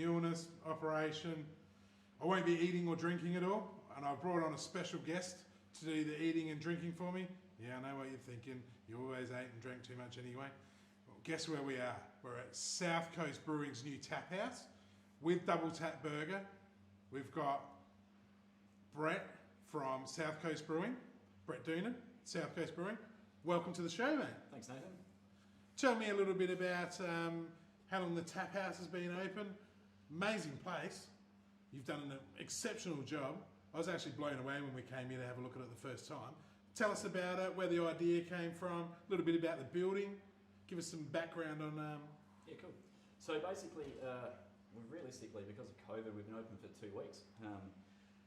illness, operation. I won't be eating or drinking at all, and I've brought on a special guest to do the eating and drinking for me. Yeah, I know what you're thinking. You always ate and drank too much anyway. Well, guess where we are? We're at South Coast Brewing's new tap house with double tap burger. We've got Brett from South Coast Brewing, Brett Doonan, South Coast Brewing. Welcome to the show, mate. Thanks, Nathan. Tell me a little bit about how long the tap house has been open. Amazing place. You've done an exceptional job. I was actually blown away when we came here to have a look at it the first time. Tell us about it, where the idea came from, a little bit about the building. Give us some background on... Yeah, cool. So basically, realistically, because of COVID, we've been open for 2 weeks.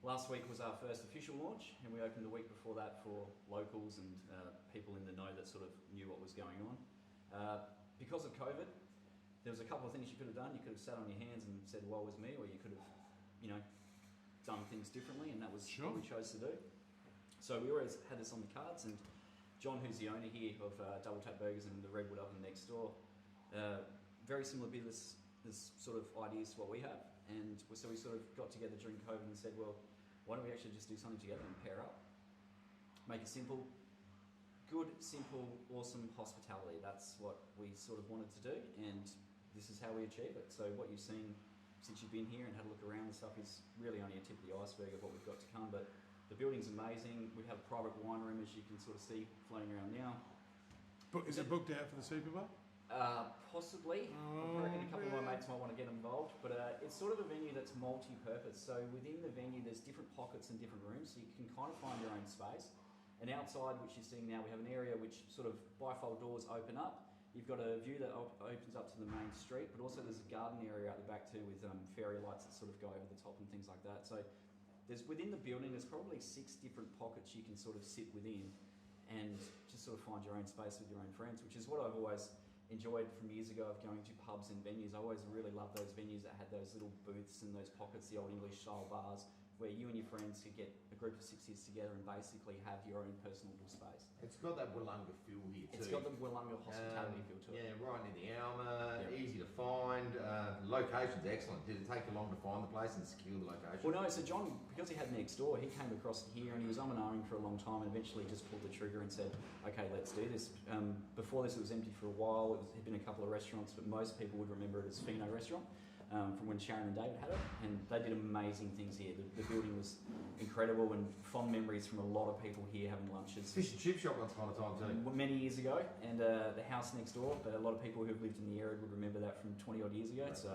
Last week was our first official launch, and we opened the week before that for locals and people in the know that sort of knew what was going on. Because of COVID, there was a couple of things you could have done. You could have sat on your hands and said, woe is me, or you could have, done things differently, and that was what we chose to do. So we always had this on the cards, and John, who's the owner here of Double Tap Burgers and the Redwood Oven next door, very similar business sort of ideas to what we have. And so we sort of got together during COVID and said, well, why don't we actually just do something together and pair up? Make it simple. Good, simple, awesome hospitality. That's what we sort of wanted to do, and this is how we achieve it. So what you've seen since you've been here and had a look around and stuff is really only a tip of the iceberg of what we've got to come, but the building's amazing. We have a private wine room, as you can sort of see floating around now. Is it booked out for the Super Bowl? Possibly. I reckon a couple of my mates might want to get involved, but it's sort of a venue that's multi-purpose. So within the venue, there's different pockets and different rooms, so you can kind of find your own space. And outside, which you're seeing now, we have an area which sort of bifold doors open up. You've got a view that opens up to the main street, but also there's a garden area out the back too with fairy lights that sort of go over the top and things like that. So there's within the building, there's probably 6 different pockets you can sort of sit within and just sort of find your own space with your own friends, which is what I've always enjoyed from years ago of going to pubs and venues. I always really loved those venues that had those little booths and those pockets, the old English style bars, where you and your friends could get a group of 6s together and basically have your own personal little space. It's got that Wollonga feel here too. It's got the Wollonga hospitality feel to it. Yeah, right near the Alma, easy to find. Location's excellent. Did it take you long to find the place and secure the location? Well, no, so John, because he had next door, he came across here and he was and ahhing for a long time and eventually just pulled the trigger and said, okay, let's do this. Before this, it was empty for a while. It had been a couple of restaurants, but most people would remember it as Fino Restaurant. From when Sharon and David had it, and they did amazing things here. The building was incredible, and fond memories from a lot of people here having lunches. Fish and chip shop once upon a time too. Many years ago, and the house next door, but a lot of people who've lived in the area would remember that from 20 odd years ago. So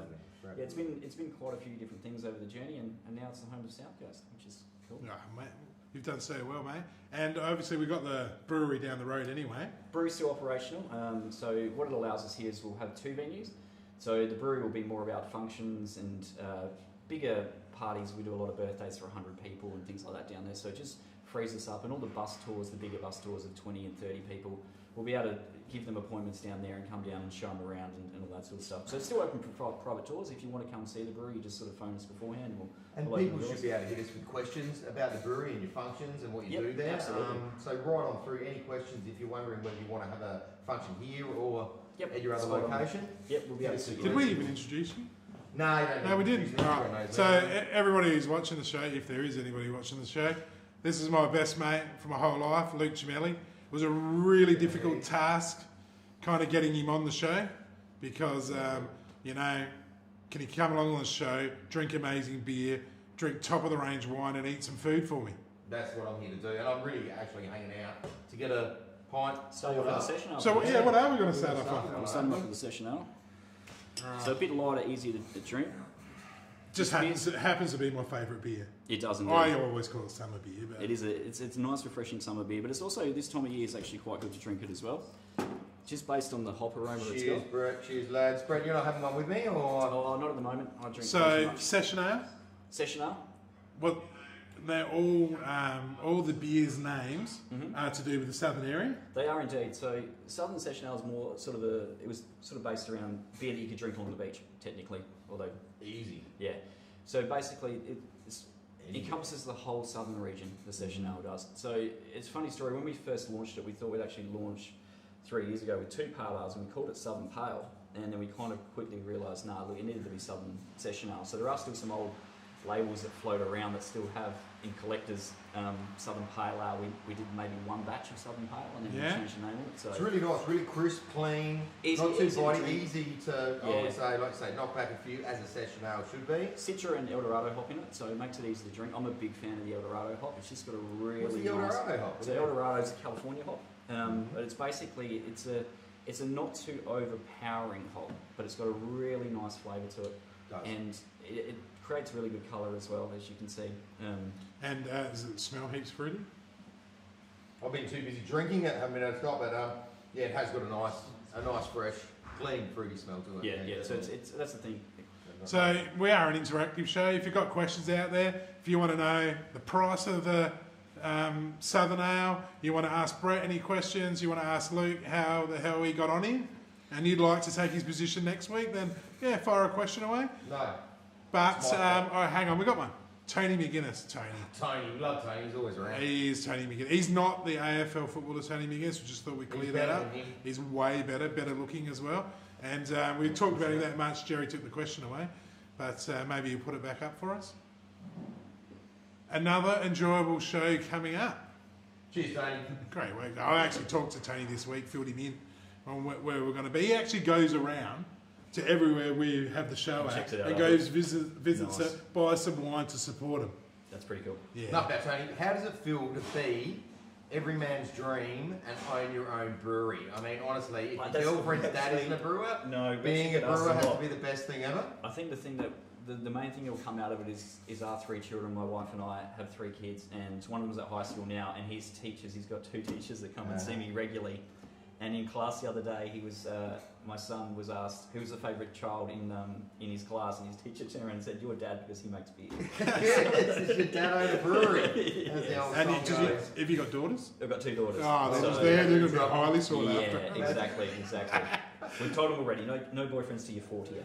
yeah, it's been quite a few different things over the journey, and now it's the home of South Coast, which is cool. Oh, mate, you've done so well, mate. And obviously we've got the brewery down the road anyway. Brewery's still operational. So what it allows us here is we'll have 2 venues. So the brewery will be more about functions and bigger parties. We do a lot of birthdays for 100 people and things like that down there. So it just frees us up. And all the bus tours, the bigger bus tours of 20 and 30 people, we'll be able to give them appointments down there and come down and show them around and all that sort of stuff. So it's still open for private tours. If you want to come see the brewery, you just sort of phone us beforehand. And people should be able to hit us with questions about the brewery and your functions and what you do there. Absolutely. So right on through, any questions if you're wondering whether you want to have a function here or at your other location. We'll be able to. Did we even introduce you? No, we didn't. Right. So everybody who's watching the show, if there is anybody watching the show, this is my best mate for my whole life, Luke Gemelli. It was a really difficult task kind of getting him on the show because, can he come along on the show, drink amazing beer, drink top of the range wine and eat some food for me? That's what I'm here to do, and I'm really actually hanging out to get a pint. Start off with the session ale. So yeah, what are we going to start off on? We're starting off with the session ale. So a bit lighter, easier to drink. Just happens to be my favourite beer. It doesn't. I always call it summer beer, but it's a nice, refreshing summer beer. But it's also this time of year is actually quite good to drink it as well. Just based on the hop aroma it's got. Cheers, Brett. Cheers, lads. Brett, you're not having one with me, or? Oh, not at the moment. I drink. So session ale. Session ale. Well, they're all the beers' names are to do with the southern area. They are indeed. So Southern Session Ale is more sort of it was sort of based around beer that you could drink on the beach, technically, although easy. Yeah. So basically, it encompasses the whole southern region. The Session Ale does. So it's a funny story. When we first launched it, we thought we'd actually launch 3 years ago with 2 pale ales, and we called it Southern Pale. and then we kind of quickly realised, look, it needed to be Southern Session Ale. So there are still some old labels that float around that still have in collectors Southern Pale Ale. We did maybe one batch of Southern Pale and then we changed the name of it. So it's really nice, really crisp, clean, not too body, easy to, I would say, like I say, knock back a few as a session ale should be. Citra and Eldorado hop in it, so it makes it easy to drink. I'm a big fan of the Eldorado hop. It's just got a really What's the Eldorado hop? So Eldorado's a California hop, but it's basically it's a not too overpowering hop, but it's got a really nice flavour to it, and it creates really good colour as well, as you can see. And does it smell heaps fruity? I've been too busy drinking it, haven't been able to stop, but yeah, it has got a nice fresh, clean, fruity smell to it. Yeah. So it's that's the thing. So we are an interactive show. If you've got questions out there, if you want to know the price of the Southern Ale, you want to ask Brett any questions, you want to ask Luke how the hell he got on in, and you'd like to take his position next week, then yeah, fire a question away. No. But, hang on, we got one. Tony McGuinness. Tony, we love Tony, he's always around. He is Tony McGuinness. He's not the AFL footballer Tony McGuinness, we just thought we'd clear that up. He's way better looking as well. And we talked about him that much, Jerry took the question away, but maybe you put it back up for us. Another enjoyable show coming up. Cheers, Tony. Great week. I actually talked to Tony this week, filled him in on where we're going to be. He actually goes around to everywhere we have the show at and goes visits it, buys some wine to support him. That's pretty cool. Yeah. Enough about Tony. How does it feel to be every man's dream and own your own brewery? I mean, honestly, if your girlfriend's dad isn't a brewer, being a brewer has to be the best thing ever. I think the thing that the main thing that will come out of it is our 3 children. My wife and I have 3 kids, and one of them's at high school now, and his teachers, he's got 2 teachers that come and see me regularly. And in class the other day, he was my son was asked who was the favourite child in his class, and his teacher turned around and said, "Your dad, because he makes beer." Yes, it's your dad own a brewery. And have you got daughters? I've got 2 daughters. Oh, they're going to be highly sought after. Yeah, exactly. We've told them already, no boyfriends till you're 48.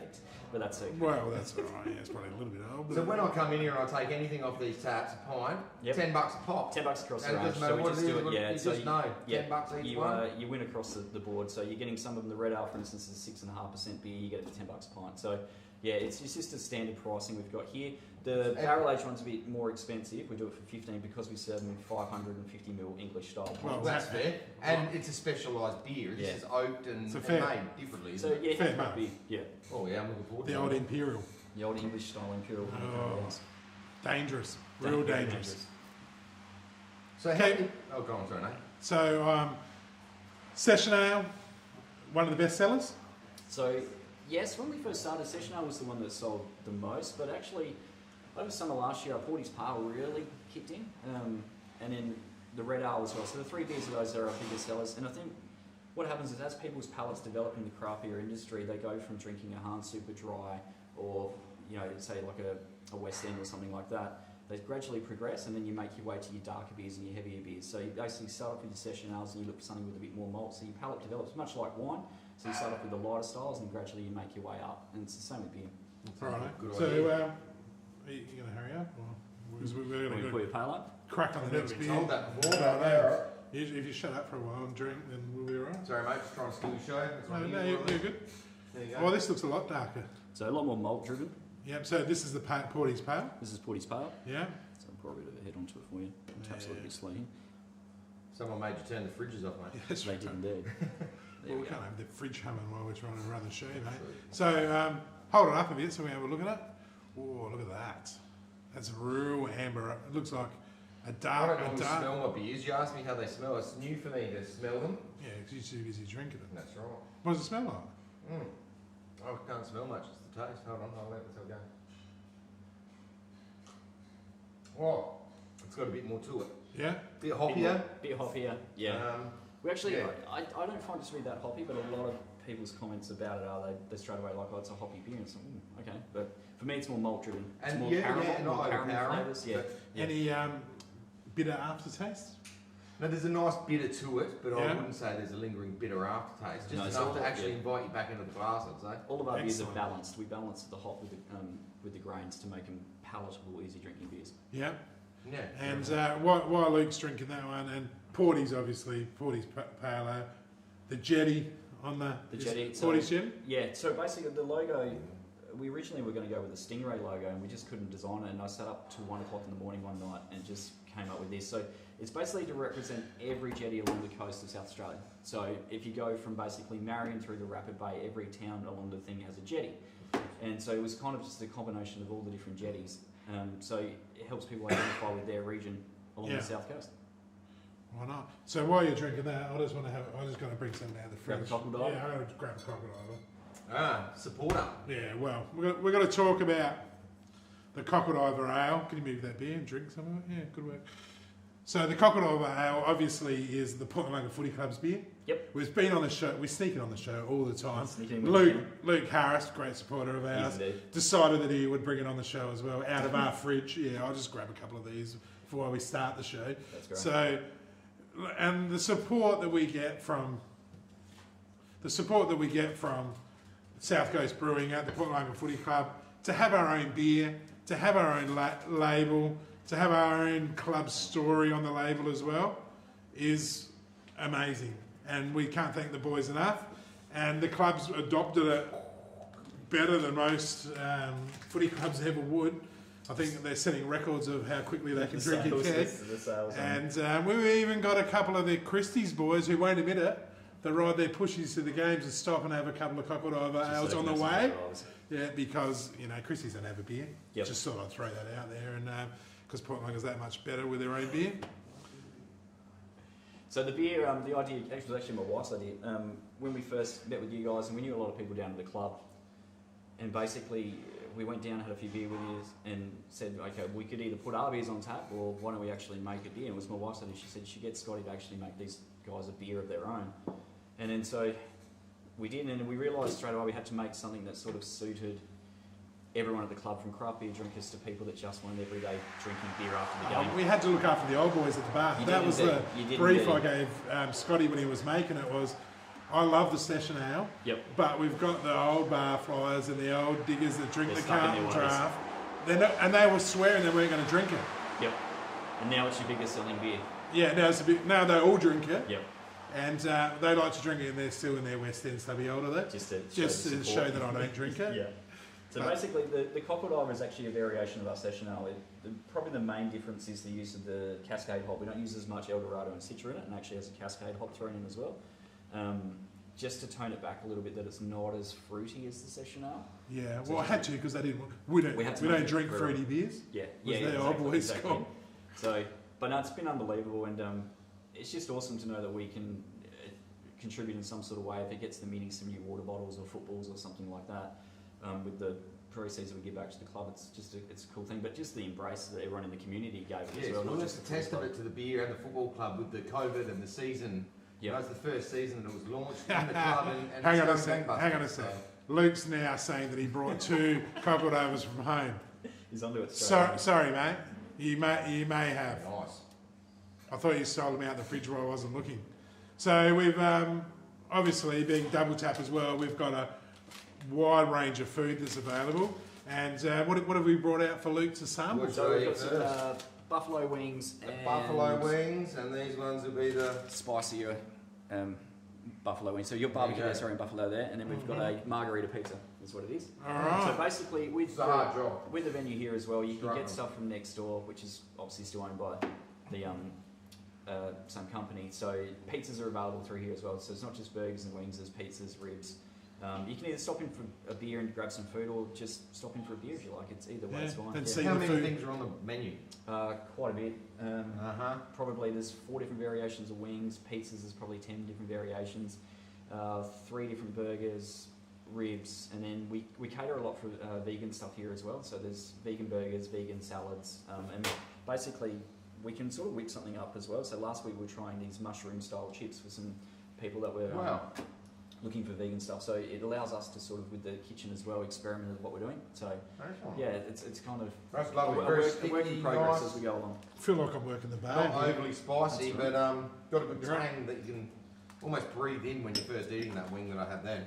But that's okay. Well, that's all right. Yeah, it's probably a little bit old. So when I come in here and I take anything off these taps, a pint, $10 a pop. $10 across the range. range. So we just do it. Yeah, you just know. $10 each one. You win across the board. So you're getting some of them. The Red Ale, for instance, is 6.5% beer. You get it for $10 a pint. So yeah, it's just a standard pricing we've got here. The barrel aged one's a bit more expensive. We do it for 15 because we serve them in 550ml English style. Well, that's fair. And it's a specialised beer. This is oaked and made differently. So yeah, fair beer. Yeah. Oh yeah, I'm looking forward to the old Imperial. The old English style Imperial. Dangerous. Real dangerous. So how many... Oh, go on, sorry, Nate. So, Session Ale, one of the best sellers? So, yes, when we first started, Session Ale was the one that sold the most, but actually, over summer last year, our Portis Pale really kicked in, and then the Red Ale as well. So the 3 beers of those are our biggest sellers, and I think what happens is as people's palates develop in the craft beer industry, they go from drinking a Hahn Super Dry or, say like a West End or something like that. They gradually progress, and then you make your way to your darker beers and your heavier beers. So you basically start off with your Session Ales and you look for something with a bit more malt. So your palate develops much like wine. So you start off with the lighter styles and gradually you make your way up. And it's the same with beer. Right. So, are you going to hurry up? Or we're going to put your pale up? Crack on the next beer. Told that before. If you shut up for a while and drink, then we'll be alright. Sorry, mate, just trying to steal the show. No, you're good. There you go. Well, this looks a lot darker. So a lot more malt driven. Yep, so this is the Portis Pale? This is Portis Pale. Yeah. So I'll pour a bit of a head onto it for you. Taps a little bit slowly. Someone made you turn the fridges off, mate. Yes, they did indeed. Well, we can't have the fridge humming while we're trying to run the show, mate. So, hold it up a bit so we have a look at it. Oh, look at that. That's real amber. It looks like a dark... I don't normally smell my beers. You asked me how they smell. It's new for me to smell them. Yeah, because you're too busy drinking it. That's right. What does it smell like? I can't smell much. It's the taste. Hold on, I'll let this go. Oh, it's got a bit more to it. Yeah? Bit hoppier. Bit hoppier, yeah. We actually, I don't find it to be that hoppy, but a lot of people's comments about it are they straight away like, oh, it's a hoppy beer. And it's like, okay. But for me, it's more malt driven. It's and more caramel, more caramel flavours. Yeah. Any bitter aftertaste? No, there's a nice bitter to it, but I wouldn't say there's a lingering bitter aftertaste. Just enough to actually invite you back into the glass, I'd say. All of our beers are balanced. We balance the hop with the grains to make them palatable, easy drinking beers. Yeah. Yeah. And while Luke's drinking that one, and Portis obviously, Portis Pale Ale, the Jetty on the jetty. Portis jetty? Yeah, so basically the logo, we originally were going to go with the Stingray logo and we just couldn't design it, and I sat up till 1 o'clock in the morning one night and just came up with this. So it's basically to represent every jetty along the coast of South Australia. So if you go from basically Marion through to Rapid Bay, every town along the thing has a jetty. And so it was kind of just a combination of all the different jetties. So it helps people identify with their region along the South Coast. Why not? So while you're drinking that, I just got to bring something out of the fridge. Grab a crocodile? Yeah, I'm going to grab a crocodile. Supporter. Yeah, well, we're going to talk about the Cockle Ale. Can you move that beer and drink some of it? Yeah, good work. So the Cockle Ale obviously is the Port Melbourne Footy Club's beer. Yep. We've been on the show. We sneak it on the show all the time. Luke Harris, great supporter of ours, decided that he would bring it on the show as well, out of our fridge. Yeah, I'll just grab a couple of these before we start the show. That's great. So, and the support that we get from South Coast Brewing at the Port Melbourne Footy Club, to have our own beer, to have our own label, to have our own club story on the label as well, is amazing. And we can't thank the boys enough. And the club's adopted it better than most footy clubs ever would. I think they're setting records of how quickly they can drink a keg. And we've even got a couple of the Christie's boys who won't admit it, that ride their pushies to the games and stop and have a couple of crocodile ales on the way. Yeah, because, Christie's don't have a beer. Yep. Just thought I'd throw that out there. And because Port Melbourne's that much better with their own beer. So the beer, the idea, was actually my wife's idea. When we first met with you guys, and we knew a lot of people down at the club, and basically we went down, had a few beer with you, and said, okay, we could either put our beers on tap, or why don't we actually make a beer? And it was my wife's idea. She said she gets Scotty to actually make these guys a beer of their own. And then so we did, and we realised straight away we had to make something that sort of suited everyone at the club, from craft beer drinkers to people that just wanted everyday drinking beer after the game. We had to look after the old boys at the bar. That was the brief I gave Scotty when he was making it. Was I love the session ale, but we've got the old bar flyers and the old diggers that drink the carton draft. And they were swearing they weren't going to drink it. Yep. And now it's your biggest selling beer. Yeah, now they all drink it. Yep. And they like to drink it, and they're still in their West End stubby older there. Just to show that I don't drink it. Yeah. So basically, the crocodile is actually a variation of our session ale. Probably the main difference is the use of the Cascade hop. We don't use as much Eldorado and Citra in it, and actually has a Cascade hop thrown in as well. Just to tone it back a little bit, that it's not as fruity as the session ale. Yeah, well, I had to, because they didn't. We don't drink fruity beers. Yeah, exactly. So, but no, it's been unbelievable, and it's just awesome to know that we can contribute in some sort of way. If it gets them meeting some new water bottles or footballs or something like that, with the proceeds that we give back to the club, it's a cool thing. But just the embrace that everyone in the community gave it as well. Well, just a testament to the beer and the football club with the COVID and the season. Yeah, it was the first season that it was launched in the club. And hang on a sec. Luke's now saying that he brought 2 crocodiles from home. He's onto it. Sorry, mate. You may have. Nice. I thought you sold them out the fridge while I wasn't looking. So we've obviously, being double tap as well, we've got a wide range of food that's available. And what have we brought out for Luke to sample? So we've got some buffalo wings. And these ones will be the spicier buffalo wings. So your barbecue there, sorry, in buffalo there, and then we've got a margarita pizza. That's what it is. All right. So basically, with the venue here as well, you can get stuff from next door, which is obviously still owned by the some company. So pizzas are available through here as well. So it's not just burgers and wings, there's pizzas, ribs. You can either stop in for a beer and grab some food, or just stop in for a beer if you like. It's either way, it's fine. How many things are on the menu? Quite a bit. Probably there's 4 different variations of wings. Pizzas, there's probably 10 different variations. 3 different burgers, ribs, and then we cater a lot for vegan stuff here as well. So there's vegan burgers, vegan salads, and basically we can sort of whip something up as well. So last week we were trying these mushroom style chips for some people that were looking for vegan stuff. So it allows us to sort of, with the kitchen as well, experiment with what we're doing. So yeah, it's kind of that's lovely. a work in progress as we go along. I feel like I'm working the bar. Not overly spicy, but got a good tang that you can almost breathe in when you're first eating that wing that I had then.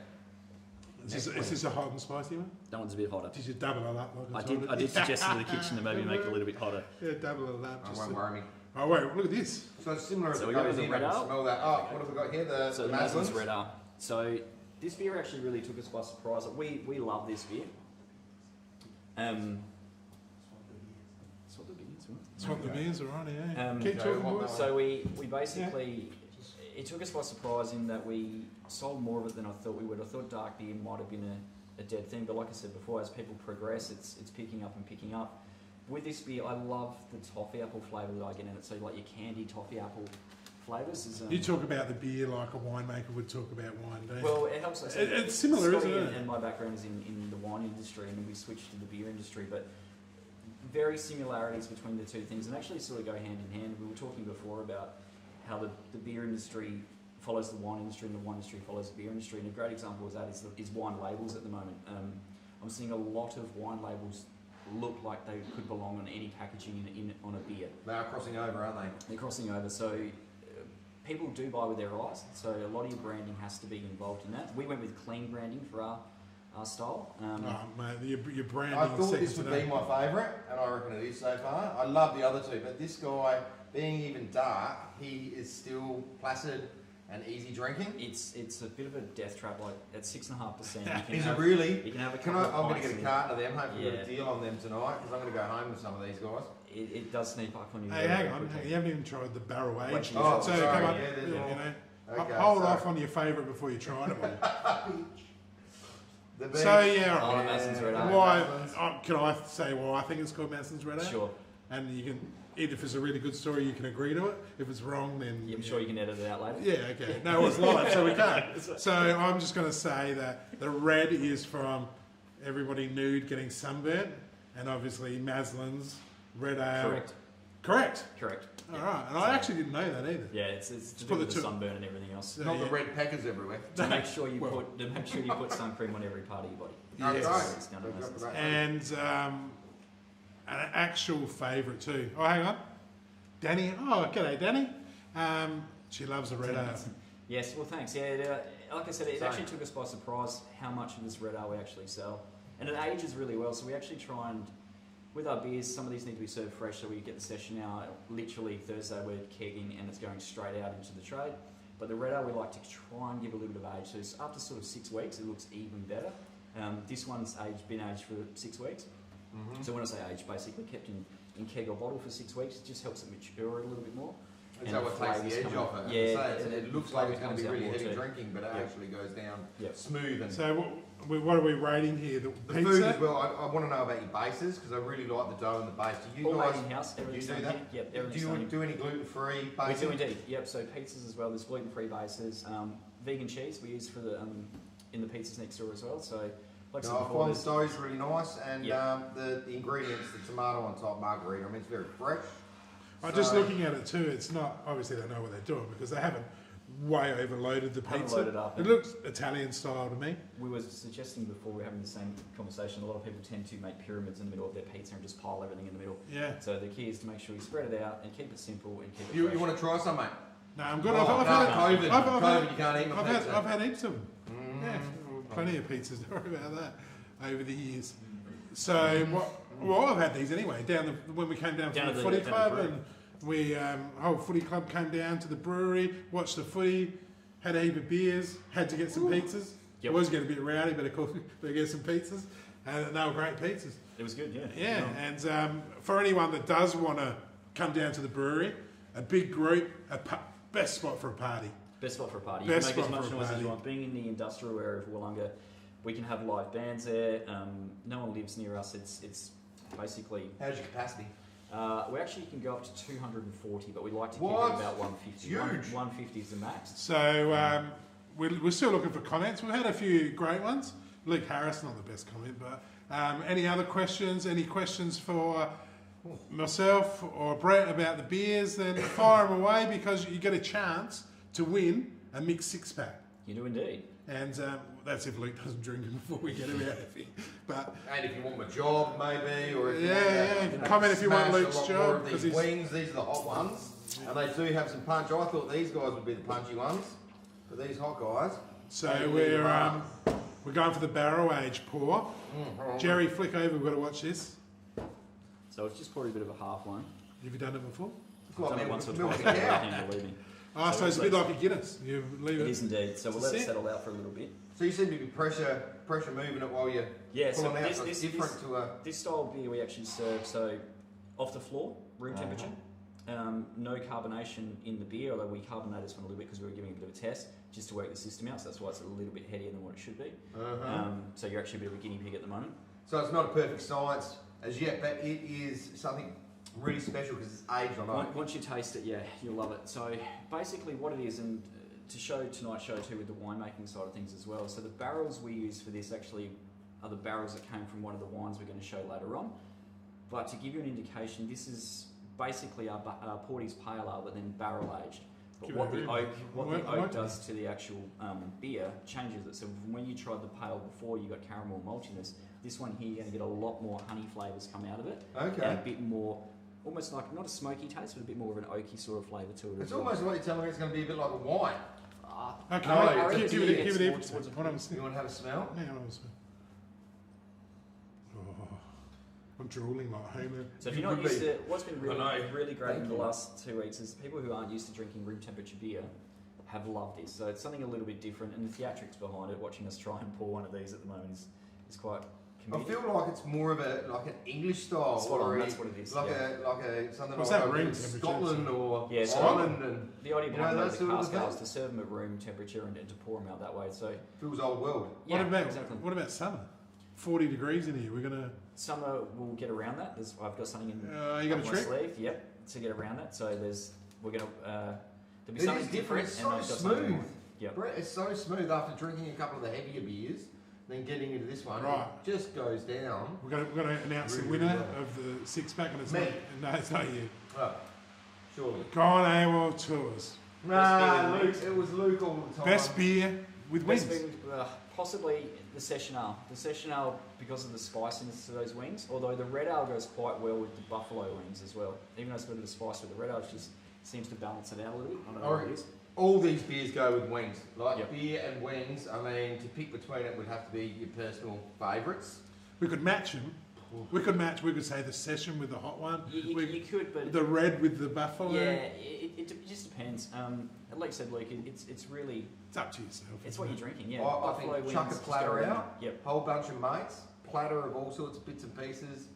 Is this a hot and spicy one? That one's a bit hotter. Did you double it up? I did suggest to the kitchen to maybe make it a little bit hotter. Yeah, double it up. Won't worry me. Oh wait, look at this. So it's similar as the goes in. I can smell that. Oh, what have we got here? The Maslin's red ale. So this beer actually really took us by surprise. We love this beer. That's what the beers were. That's what the beers are on, yeah. Keep Go talking, on, boys. So we basically, it took us by surprise in that we sold more of it than I thought we would. I thought dark beer might have been a dead thing, but like I said before, as people progress, it's picking up and picking up. With this beer, I love the toffee apple flavour that I get in it. So like your candy toffee apple flavours. You talk about the beer like a winemaker would talk about wine, don't you? Well, it helps us. It's similar, Scotty isn't it? And my background is in the wine industry, and then we switched to the beer industry, but very similarities between the two things, and actually sort of go hand in hand. We were talking before about how the beer industry follows the wine industry, and the wine industry follows the beer industry, and a great example of that is wine labels at the moment. I'm seeing a lot of wine labels look like they could belong on any packaging on a beer. They are crossing over, aren't they? They're crossing over, so people do buy with their eyes, so a lot of your branding has to be involved in that. We went with clean branding for our style. Mate, your branding. I thought this would be my favourite, and I reckon it is so far. I love the other two, but this guy, being even dark, he is still placid and easy drinking. It's a bit of a death trap, like at 6.5%. Is it really? You can have a I'm couple going to get a carton of them, hopefully Yeah. get a deal on them tonight, because I'm going to go home with some of these guys. It does sneak up on you. Hey, very hang on. quickly. You haven't even tried the barrel aged. Oh, so sorry, come on. yeah, there's more. Okay, hold so- off on your favourite before you try it. The beach. So yeah, Oh, Maslin's Red Ale. why? Can I say why I think it's called Maslin's Red Ale? Sure. And you can, if it's a really good story, you can agree to it. If it's wrong, then I'm sure you can edit it out later. Yeah, okay. No, it's live, so we can't. So I'm just going to say that the red is from everybody nude getting sunburnt, and obviously Maslin's Red Ale. Correct. Correct. Correct. All right, and I actually didn't know that either. Yeah, it's to do put with the the two- sunburn and everything else. So, Not yeah. the red packers everywhere. To make sure you Well- put sun cream on every part of your body. Yes. Right. It's down to We've got Maslin's. the right- And an actual favourite too. Oh, hang on, Danny. Oh, g'day, Danny. She loves the red ale. Yes, well, thanks. Yeah, like I said, it Same. actually took us by surprise how much of this red ale we actually sell, and it ages really well. So we actually try and, with our beers, some of these need to be served fresh. So we get the session now. Literally Thursday we're kegging, and it's going straight out into the trade. But the red ale we like to try and give a little bit of age. So after sort of 6 weeks, it looks even better. This one's been aged for 6 weeks. Mhm. So when I say aged, basically kept in keg or bottle for 6 weeks. It just helps it mature a little bit more. Is And that the what takes flavours the edge come off out. it? Yeah, It looks like it's going to be comes out really more heavy too. drinking, but it Yeah. actually goes down Yep. smooth. And So what are we rating here? The the pizza. food as well, I want to know about your bases, because I really like the dough and the base. Do you All guys made in house. Everything's do done that? here. Yep, do everything's done you here. do any gluten-free We bases? do indeed. Yep. So pizzas as well. There's gluten-free bases. Vegan cheese we use for the in the pizzas next door as well. So like I said No, I before, find the dough's really nice, and Yep. the ingredients, the tomato on top, margarita. I mean, it's very fresh. I'm just So- looking at it too. It's not obviously they know what they're doing because they haven't way overloaded the Haven't pizza. loaded up. It looks Italian style to me. we were suggesting before we were having the same conversation. A lot of people tend to make pyramids in the middle of their pizza and just pile everything in the middle. Yeah. So the key is to make sure you spread it out and keep it simple and keep it You fresh. want to try some, mate? No, I'm good. Oh, I've no, had COVID. I've COVID, you can't eat my I've pizza. had heaps of them. Mm. Yeah, plenty of pizzas. Don't worry about that over the years. So well, I've had these anyway. When we came down Down from to the footy the club, brewery. and we whole footy club came down to the brewery, watched the footy, had a heap of beers, had to get some pizzas. Yep. It was getting a bit rowdy, but of course we get some pizzas, and they were great pizzas. It was good. Yeah. Yeah, and for anyone that does want to come down to the brewery, a big group, best spot for a party. Best spot for a party. Best You can make spot as for much a noise as party. you want. Being in the industrial area of Wollonga, we can have live bands there. No one lives near us. It's basically How's your capacity? we actually can go up to 240, but we like to keep What? it about 150. Huge. 150 is the max. So we're still looking for comments. We've had a few great ones. Luke Harris, not the best comment, but any other questions? Any questions for myself or Brett about the beers? Then fire them away because you get a chance to win a mixed six-pack. You do indeed. And that's if Luke doesn't drink them before we get him out of here. But And if you want my job, maybe, or if you Yeah, want yeah. Comment if you want smash a Luke's lot job, more of 'cause these he's- wings, these are the hot ones, and they do have some punch. I thought these guys would be the punchy ones, but these hot guys. so they leave we're a mark. we're going for the barrel age pour. Mm. Jerry, flick over. We've got to watch this. So it's just probably a bit of a half one. Have you done it before? It's I've like done it once or milk twice. a I cow. can't believe me. So it's a bit like a Guinness. You leave it. It is indeed. So we'll let it settle out for a little bit. So you seem to be pressure moving it while you're pulling out. So it's different to a... This style of beer we actually serve, so off the floor, room temperature. No carbonation in the beer, although we carbonate this one a little bit because we were giving a bit of a test just to work the system out, so that's why it's a little bit headier than what it should be. So you're actually a bit of a guinea pig at the moment. So it's not a perfect science as yet, but it is something really special because it's aged on oak. Once you taste it, yeah, you'll love it. So basically what it is, and to show tonight's show too with the winemaking side of things as well, so the barrels we use for this actually are the barrels that came from one of the wines we're going to show later on. But to give you an indication, this is basically our portis pale ale, but then barrel aged. But what the oak does to the actual beer changes it. So when you tried the pale before, you got caramel maltiness. This one here, you're going to get a lot more honey flavours come out of it. Okay. And a bit more, almost like, not a smoky taste, but a bit more of an oaky sort of flavour to it. It's almost like you're telling me it's going to be a bit like a wine. Okay, No, give it you a want to have a smell? Yeah, I want to smell. Oh, I'm drooling like Homer. So if you're not used to, what's been really great in the last 2 weeks is people who aren't used to drinking room temperature beer have loved this. So it's something a little bit different, and the theatrics behind it, watching us try and pour one of these at the moment is quite comedic. I feel like it's more of an English style. That's what it is. Like a something What's like that room Scotland or Scotland. Ireland. And the idea behind those cask ales to serve them at room temperature and to pour them out that way. So feels old world. Yeah, what about summer? 40 degrees in here. We're gonna. Summer we'll get around that. I've got something in you got a my trick? sleeve. Yep, to get around that. So we're gonna there'll be It something is different. It's and so I've got something smooth. more. Yep. Brett, it's so smooth after drinking a couple of the heavier beers. Then getting into this one, Right. it just goes down. We're gonna announce the Really winner well. of the 6-pack, and it's Me. not. No, it's not you. Oh, surely. Gone AWOL Tours. Nah, beer with Luke. It was Luke all the time. Best beer with wings. Best being, possibly the session ale. The session ale because of the spiciness to those wings. Although the red ale goes quite well with the buffalo wings as well. Even though it's got a bit of spice with the red ale, it just seems to balance it out a little bit. I don't know what it is. All these beers go with wings. Like Yep. beer and wings, I mean, to pick between it would have to be your personal favourites. We could match them. We could say the session with the hot one. You could, but the red with the buffalo. yeah, it just depends. Like you said, Luke, it's really It's up to yourself. it's what you're drinking. Yeah, I buffalo think wings, chuck a just platter go around. out. Yep. Whole bunch of mates, platter of all sorts of bits and pieces.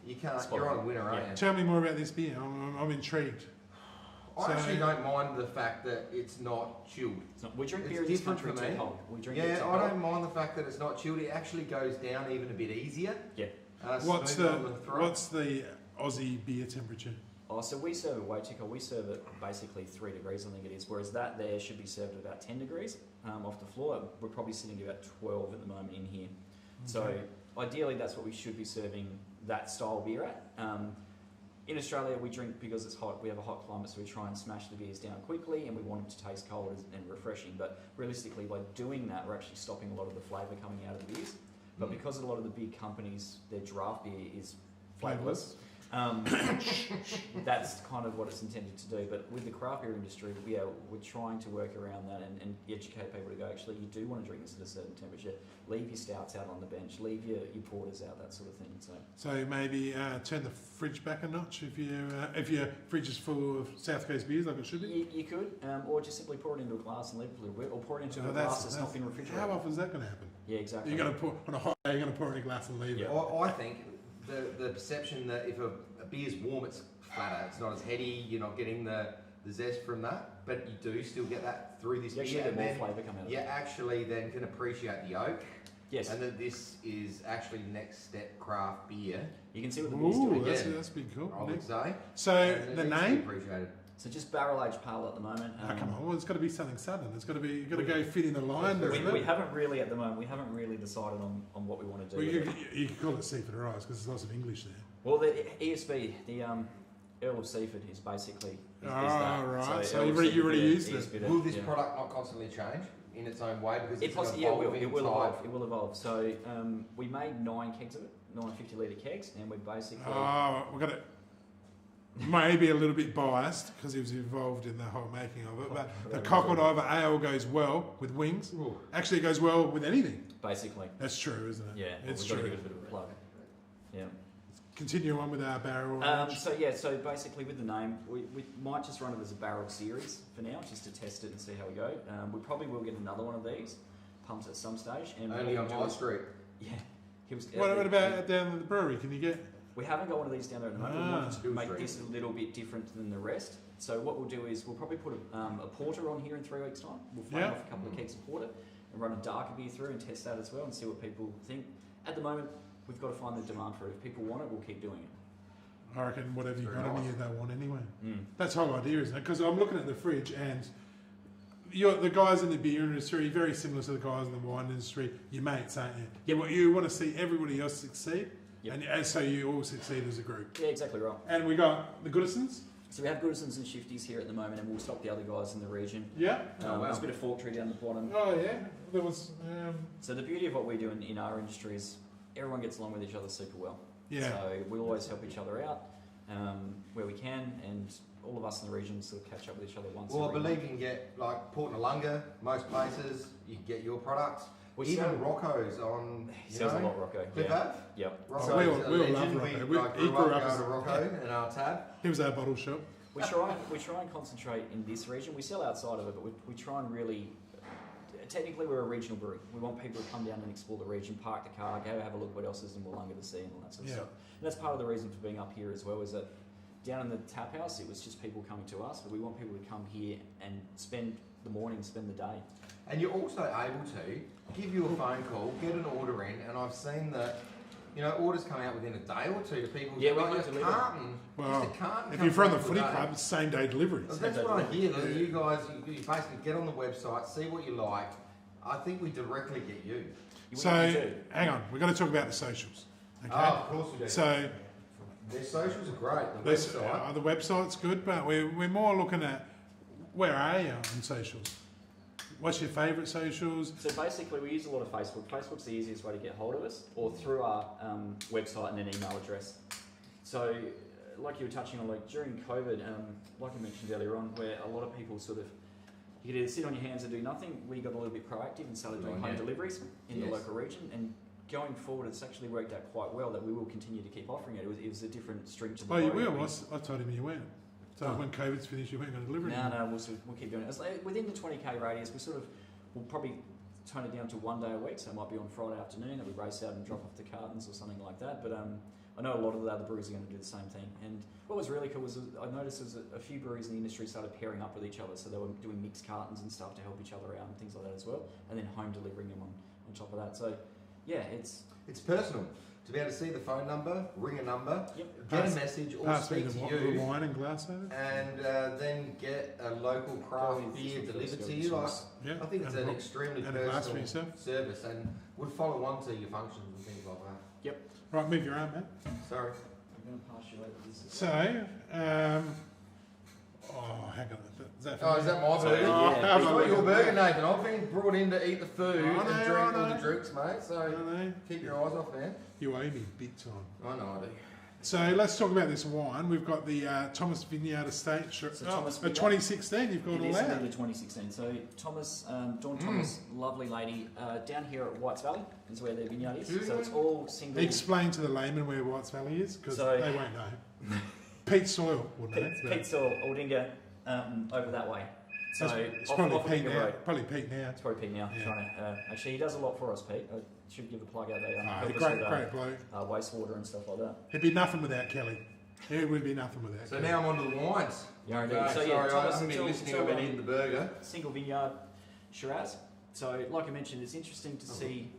You can't. Spot You're on. on a winner, aren't Yeah. you? Tell me more about this beer. I'm intrigued. I actually don't mind the fact that it's not chilled. We drink It's beer in this different country for me. too cold. We drink it Yeah, too I cold. don't mind the fact that it's not chilled. It actually goes down even a bit easier. Yeah. What's smoother on the throat. what's the Aussie beer temperature? Oh, so we serve it way too cold. We serve it basically 3 degrees, I think it is. Whereas that there should be served at about 10 degrees off the floor. We're probably sitting at about 12 at the moment in here. So ideally, that's what we should be serving that style beer at. In Australia, we drink because it's hot. We have a hot climate, so we try and smash the beers down quickly, and we want them to taste cold and refreshing. But realistically, by doing that, we're actually stopping a lot of the flavour coming out of the beers. But because a lot of the big companies, their draft beer is flavourless, that's kind of what it's intended to do. But with the craft beer industry, we're trying to work around that and educate people to go, actually, you do want to drink this at a certain temperature. Leave your stouts out on the bench. Leave your porters out, that sort of thing. So maybe turn the fridge back a notch if your fridge is full of South Coast beers like it should be. You could, or just simply pour it into a glass and leave it a little bit, or pour it into a glass that's not been refrigerated. How often is that going to happen? Yeah, exactly. You're going to pour on a hot day. You're going to pour it in a glass and leave it. I think the perception that if a beer's warm, it's flatter. It's not as heady. You're not getting the zest from that, but you do still get that through this You beer. actually And get then more flavour coming out of you it. actually then can appreciate the oak. Yes. And that this is actually next step craft beer. You can see what the beer's Ooh, doing. that's been cool. I would say. So And the it needs to be name? appreciated. So just barrel aged pale at the moment. Come on, well, it's got to be something southern. It's got to be. You've got to go fit in the line. We haven't really at the moment. We haven't really decided on what we want to do. Well, you can call it Seaford Rise because there's lots of English there. Well, the ESB, the Earl of Seaford, is basically is that. Right. So Earl you of already Seaford, used yeah, it. ESB, Will this yeah. product not constantly change in its own way because It it's possibly, an yeah, evolving it will type? evolve. It will evolve. So we made 9 kegs of it, 9 50-litre kegs, and we basically. We've got it. Maybe a little bit biased because he was involved in the whole making of it, but the Cockle Diver Ale goes well with wings. Ooh. Actually, it goes well with anything. Basically. That's true, isn't it? Yeah, it's we've true. got to give it a bit of a plug. Yeah. continue on with our barrel? So basically with the name, we might just run it as a barrel series for now, just to test it and see how we go. We probably will get another one of these pumped at some stage. And only on my street. Yeah. What about down at the brewery? Can you get? We haven't got one of these down there at the moment. We want to make this a little bit different than the rest. So what we'll do is we'll probably put a porter on here in 3 weeks' time. We'll flame off a couple of kegs of porter and run a darker beer through and test that as well and see what people think. At the moment, we've got to find the demand for it. If people want it, we'll keep doing it. I reckon whatever you've got in here, they want anyway. That's the whole idea, isn't it? Because I'm looking at the fridge and the guys in the beer industry, very similar to the guys in the wine industry. Your mates, aren't you? Yep. You want to see everybody else succeed, yep. and so you all succeed as a group. Yeah, exactly right. And we got the Goodisons. So we have Goodisons and Shifties here at the moment, and we'll stock the other guys in the region. Yeah. There's a bit of fork tree down the bottom. Oh yeah, there was. So the beauty of what we do in our industry is everyone gets along with each other super well. Yeah. So we always help each other out where we can, and all of us in the region sort of catch up with each other once. Well, I believe you can get like Port Noarlunga, most places you can get your products. Even Rocco's on. Sells a lot, Rocco. Cliff yeah. Ave? Yep. Rocco's So we all a love legend. Rocco. We grew up going to Rocco in our tab. He was our bottle shop. We try and concentrate in this region. We sell outside of it, but we try and really. Technically, we're a regional brewery. We want people to come down and explore the region, park the car, go have a look what else is in Wollonga to see and all that sort of stuff. And that's part of the reason for being up here as well, is that down in the tap house, it was just people coming to us, but we want people to come here and spend the morning, spend the day. And you're also able to give you a phone call, get an order in, and I've seen that, orders come out within a day or two to people. Yeah, we like might deliver. Well, if you're from the footy club, it's same day delivery. Well, that's what I hear. That you guys, you basically get on the website, see what you like. I think we directly get you. So, hang on, we've got to talk about the socials. Okay? Oh, of course we do. So, their socials are great. The website. The website's good, but we're more looking at where are you on socials? What's your favourite socials? So basically, we use a lot of Facebook. Facebook's the easiest way to get hold of us, or through our website and an email address. So, like you were touching on, like during COVID, like I mentioned earlier on, where a lot of people sort of, you could either sit on your hands and do nothing. We got a little bit proactive and started doing home deliveries in the local region. And going forward, it's actually worked out quite well that we will continue to keep offering it. It was a different string to the bow. You will. I told him you weren't. So when COVID's finished, you weren't going to deliver it? No, we'll keep doing it. It's like within the 20k radius, we'll probably tone it down to 1 day a week. So it might be on Friday afternoon that we race out and drop off the cartons or something like that. But I know a lot of the other breweries are going to do the same thing. And what was really cool was I noticed there's a few breweries in the industry started pairing up with each other. So they were doing mixed cartons and stuff to help each other out and things like that as well. And then home delivering them on top of that. So yeah, it's personal. To be able to see the phone number, ring a number, get a message, or speak to you, the wine and glass over, and then get a local craft beer delivered to you. I think it's an extremely personal service, and would follow on to your functions and things like that. Yep. Right, move your arm, man. Sorry. I'm going to pass you over this. So, hang on. Is that my burger? Yeah. It's not your burger, Nathan. I've been brought in to eat the food and drink all the drinks, mate. So keep your eyes off there. You owe me big time. I know I do. So let's talk about this wine. We've got the Thomas Vineyard Estate. Thomas 2016. You've got all that. It is the 2016. So Thomas, Dawn Thomas, lovely lady, down here at Whites Valley is where their vineyard is. So it's all single. Explain to the layman where Whites Valley is, because they won't know. Peat soil, wouldn't it? Peat soil, Aldinga, over that way. So it's probably peat now. Probably peat now. It's probably peat now. Yeah. Actually, he does a lot for us, Pete. I should give a plug out there. Great bloke. Wastewater and stuff like that. It'd be nothing without Kelly. It would be nothing without Kelly. Kelly. Now I'm on to the wines. Yeah, sorry, I haven't been listening. I've been eating the burger. Single Vineyard Shiraz. So, like I mentioned, it's interesting to see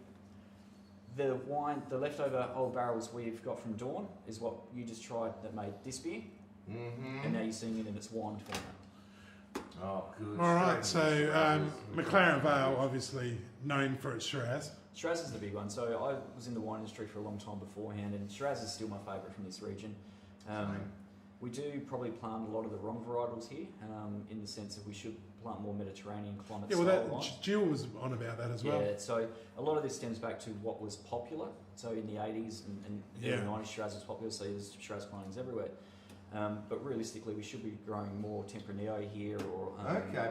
the wine, the leftover old barrels we've got from Dawn is what you just tried that made this beer. And now you're seeing it in its wine format. Oh, good. All right, so McClaren Vale, obviously known for its Shiraz. Shiraz is the big one. So I was in the wine industry for a long time beforehand, and Shiraz is still my favourite from this region. We do probably plant a lot of the wrong varietals here, in the sense that we should plant more Mediterranean climate. Yeah, well, Jill was on about that as well. Yeah, so a lot of this stems back to what was popular. So in the 80s and the 90s, Shiraz was popular, so there's Shiraz plantings everywhere. But realistically, we should be growing more Tempranillo here, or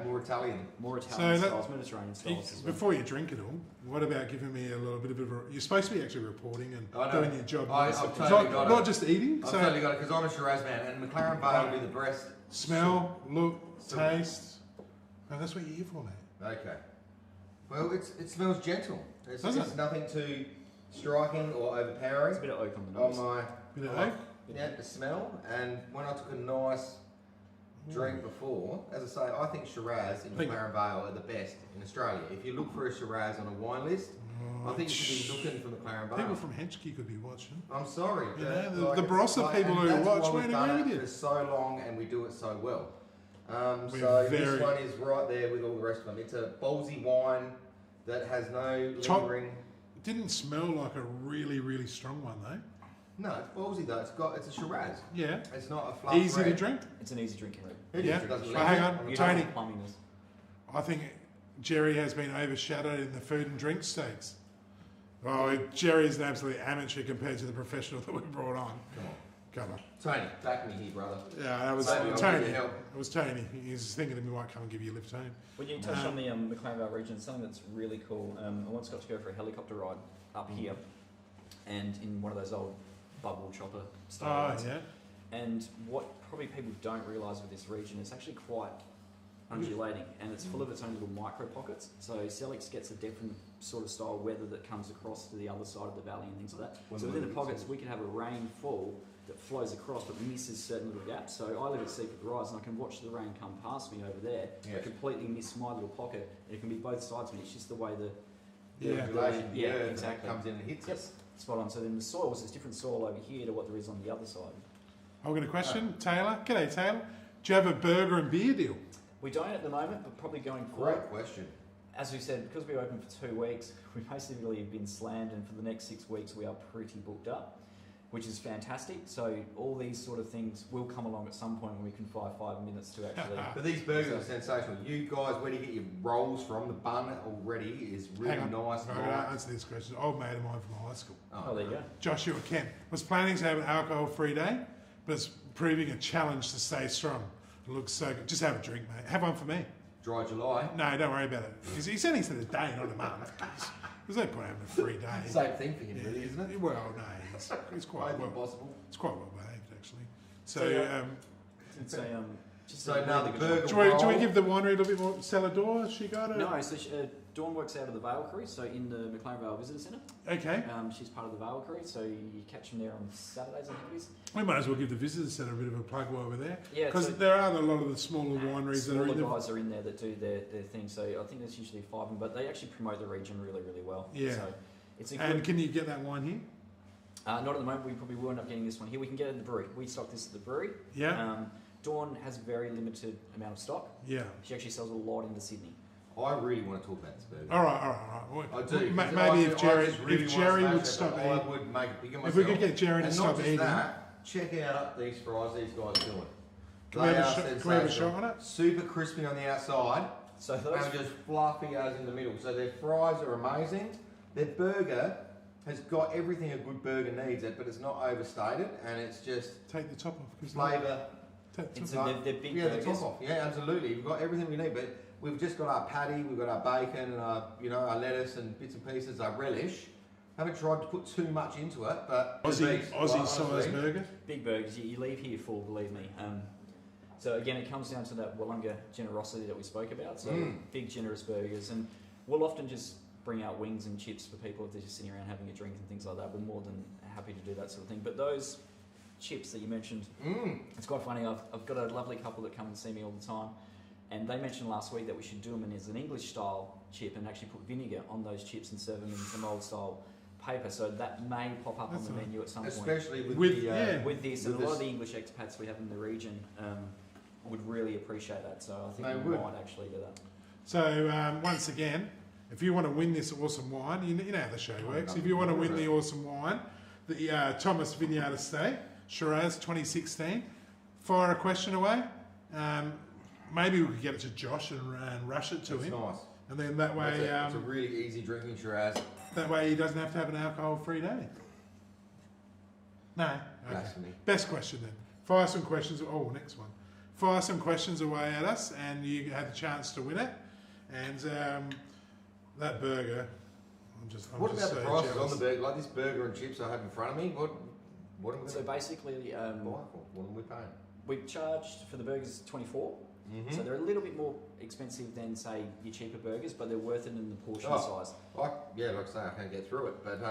more Italian styles, Mediterranean styles. As well. Before you drink it all, what about giving me a little bit of a? You're supposed to be actually reporting and doing your job. I've totally got not just eating. I've totally got it because I'm a Shiraz man, and McLaren Vale will be the best. Smell, look, taste. No, that's what you're here for, mate. Okay. Well, it smells gentle. It's nothing too striking or overpowering. It's a bit of oak on the nose. Bit of oak. Yeah, the smell. And when I took a nice drink before, as I say, I think Shiraz in McLaren Vale are the best in Australia. If you look for a Shiraz on a wine list, I think you should be looking for McLaren Vale. People from Henschke could be watching. I'm sorry. The Barossa people who watch won't agree with you. For so long and we do it so well. This one is right there with all the rest of them. It's a ballsy wine that has no lingering. It didn't smell like a really, really strong one though. No, it's ballsy though. It's a Shiraz. Yeah. It's not a fluff. Easy to drink. It's an easy drinking red. Yeah. Hang on, Tony. Plumminess. I think Jerry has been overshadowed in the food and drink stakes. Oh, Jerry's an absolute amateur compared to the professional that we brought on. Come on. Tony, back me here, brother. Yeah, that was Tony. It was Tony. He was thinking that we might come and give you a lift home. When you touch on the McLaren Vale region, something that's really cool. I once got to go for a helicopter ride up here, and in one of those old bubble chopper style rides. Yeah. And what probably people don't realise with this region, it's actually quite undulating, and it's full of its own little micro pockets. So Celix gets a different sort of style weather that comes across to the other side of the valley and things like that. So within the pockets, we could have a rainfall that flows across but misses certain little gaps. So I live at Seaford Rise and I can watch the rain come past me over there. I completely miss my little pocket, and it can be both sides of me. It's just the way exactly comes in and hits us. Spot on. So then the soils, there's different soil over here to what there is on the other side. I've got a question, Taylor. G'day, Taylor. Do you have a burger and beer deal? We don't at the moment, but probably going forward. Great question. As we said, because we're open for 2 weeks, we basically have been slammed, and for the next 6 weeks we are pretty booked up, which is fantastic. So all these sort of things will come along at some point when we can find 5 minutes to actually... But these burgers are sensational. You guys, where do you get your rolls from? The bun already is really nice. I'm going to answer this question. Old mate of mine from high school. Oh, there you go. Joshua Kent was planning to have an alcohol-free day, but it's proving a challenge to stay strong. It looks so good. Just have a drink, mate. Have one for me. Dry July? No, don't worry about it. He said he said a day, not a month. There's no point having a free day. Same thing for him, really, isn't it? Well, no, it's quite well possible. It's quite well behaved, actually. So, the burger. Do we give the winery a little bit more cellar door? She got it. No, so Dawn works out of the Vale Crew, so in the McLaren Vale Visitor Centre. Okay. She's part of the Vale Crew, so you catch them there on Saturdays, I think it is. We might as well give the Visitor Centre a bit of a plug while we're there. Yeah, because there are a lot of the smaller wineries that are in there. Guys are in there that do their thing, so I think there's usually 5 of them, but they actually promote the region really, really well. Yeah. So it's a and can you get that wine here? Not at the moment. We probably will end up getting this one here. We can get it at the brewery. We stock this at the brewery. Yeah. Dawn has a very limited amount of stock. Yeah. She actually sells a lot into Sydney. I really want to talk about this burger. All right. I do. Maybe if Jerry would stop eating. I would make it bigger myself. If we could get Jerry to stop eating. Check out these fries these guys are doing. Can we have a shot on it? Super crispy on the outside. So those and just fluffy as in the middle. So their fries are amazing. Their burger has got everything a good burger needs, but it's not overstated, and it's just take the top off. Flavour. They're big burgers. The top off. Yeah, absolutely. We've got everything we need, but we've just got our patty, we've got our bacon, and our lettuce and bits and pieces. Our relish. Haven't tried to put too much into it, but Aussie size burger. Big burgers. You leave here full, believe me. So again, it comes down to that Wollonga generosity that we spoke about. So big, generous burgers, and we'll often just bring out wings and chips for people if they're just sitting around having a drink and things like that. We're more than happy to do that sort of thing. But those chips that you mentioned, it's quite funny. I've got a lovely couple that come and see me all the time, and they mentioned last week that we should do them as an English style chip and actually put vinegar on those chips and serve them in some old style paper. So that may pop up on the menu at some point. Especially with this, and a lot of the English expats we have in the region would really appreciate that. So I think we might actually do that. So once again, if you want to win this awesome wine, you know how the show works. If you want to win the awesome wine, the Thomas Vineyard Estate Shiraz 2016, fire a question away. Maybe we could get it to Josh and rush it to him. Nice. And then that way... it's a really easy drinking Shiraz. That way he doesn't have to have an alcohol-free day. No? Okay. Blasphemy. Best question then. fire some questions. Oh, next one. Fire some questions away at us, and you have the chance to win it. And that burger, What about the prices on the burger? Like this burger and chips I have in front of me. What are we? So basically, what are we paying? we've charged for the burgers 24. So they're a little bit more expensive than, say, your cheaper burgers, but they're worth it in the portion size. Like I say, I can't get through it, but